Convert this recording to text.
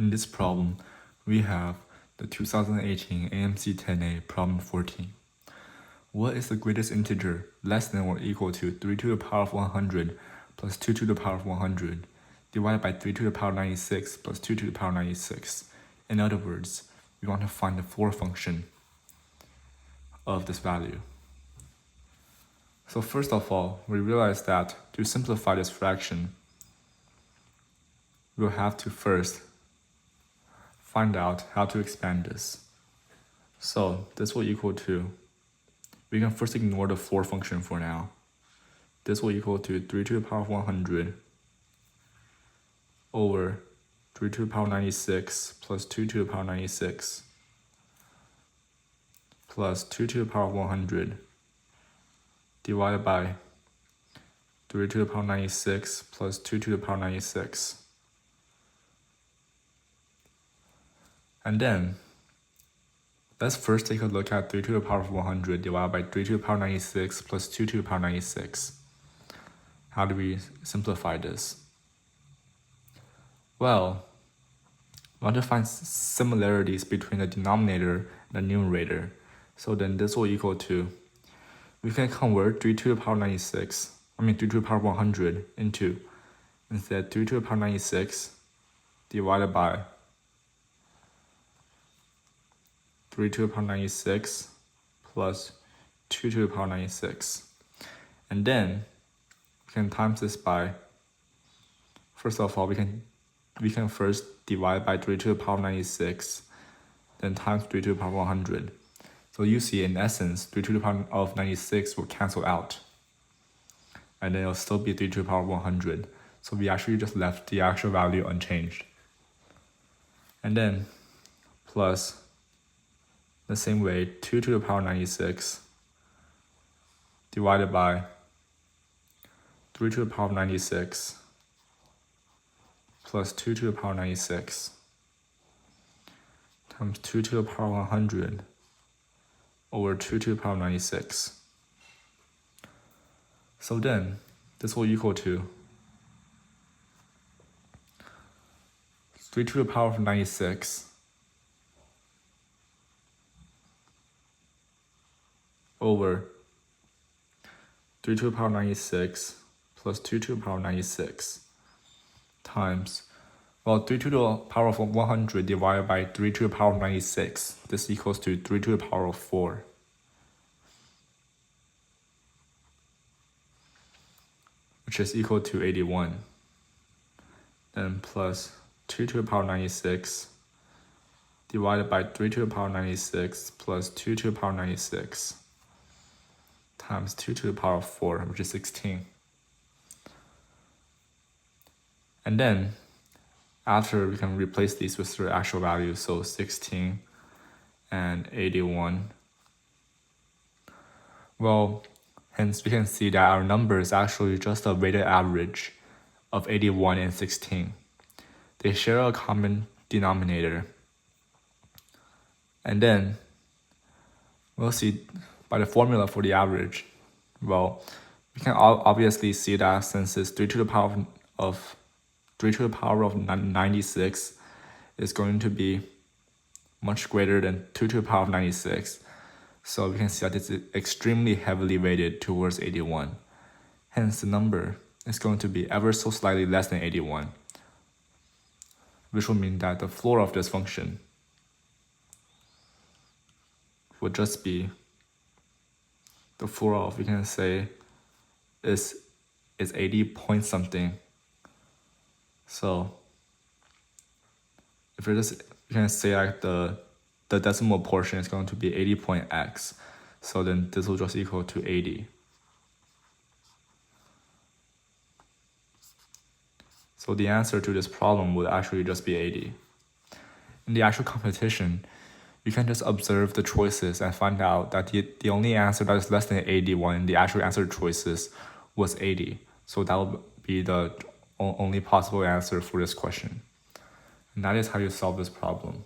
In this problem, we have the 2018 AMC 10A problem 14. What is the greatest integer less than or equal to 3 to the power of 100 plus 2 to the power of 100 divided by 3 to the power of 96 plus 2 to the power of 96? In other words, we want to find the floor function of this value. So first of all, we realize that to simplify this fraction, we'll have to first find out how to expand this. So this will equal to, we can first ignore the floor function for now. This will equal to 3 to the power of 100 over 3 to the power of 96 plus 2 to the power of 96 plus 2 to the power of 100 divided by 3 to the power of 96 plus 2 to the power of 96. And then, let's first take a look at 3 to the power of 100 divided by 3 to the power of 96 plus 2 to the power of 96. How do we simplify this? Well, we want to find similarities between the denominator and the numerator. So then this will equal to, we can convert 3 to the power of 3 to the power of 100 into, instead, 3 to the power of 96 divided by 3 to the power of 96 plus 2 to the power of 96. And then we can times this by, first of all, we can first divide by 3 to the power of 96, then times 3 to the power of 100. So you see, in essence, 3 to the power of 96 will cancel out. And then it'll still be 3 to the power of 100. So we actually just left the actual value unchanged. And then plus, the same way, 2 to the power of 96 divided by 3 to the power of 96 plus 2 to the power of 96 times 2 to the power of 100 over 2 to the power of 96. So then, this will equal to 3 to the power of 96 over 3 to the power of 96 plus 2 to the power of 96 times, well, 3 to the power of 100 divided by 3 to the power of 96. This equals to 3 to the power of 4. Which is equal to 81. Then plus 2 to the power of 96 divided by 3 to the power of 96 plus 2 to the power of 96 times 2 to the power of 4, which is 16. And then, after, we can replace these with their actual values, so 16 and 81. Well, hence we can see that our number is actually just a weighted average of 81 and 16. They share a common denominator. And then, we'll see by the formula for the average, well, we can obviously see that since it's 3 to the power of 96 is going to be much greater than 2 to the power of 96. So we can see that it's extremely heavily weighted towards 81. Hence, the number is going to be ever so slightly less than 81, which will mean that the floor of this function would just be the floor of, we can say, is 80 point something. So if you can say like the decimal portion is going to be 80.x. So then this will just equal to 80. So the answer to this problem would actually just be 80. In the actual competition, you can just observe the choices and find out that the only answer that is less than 81 in the actual answer choices was 80. So that will be the only possible answer for this question. And that is how you solve this problem.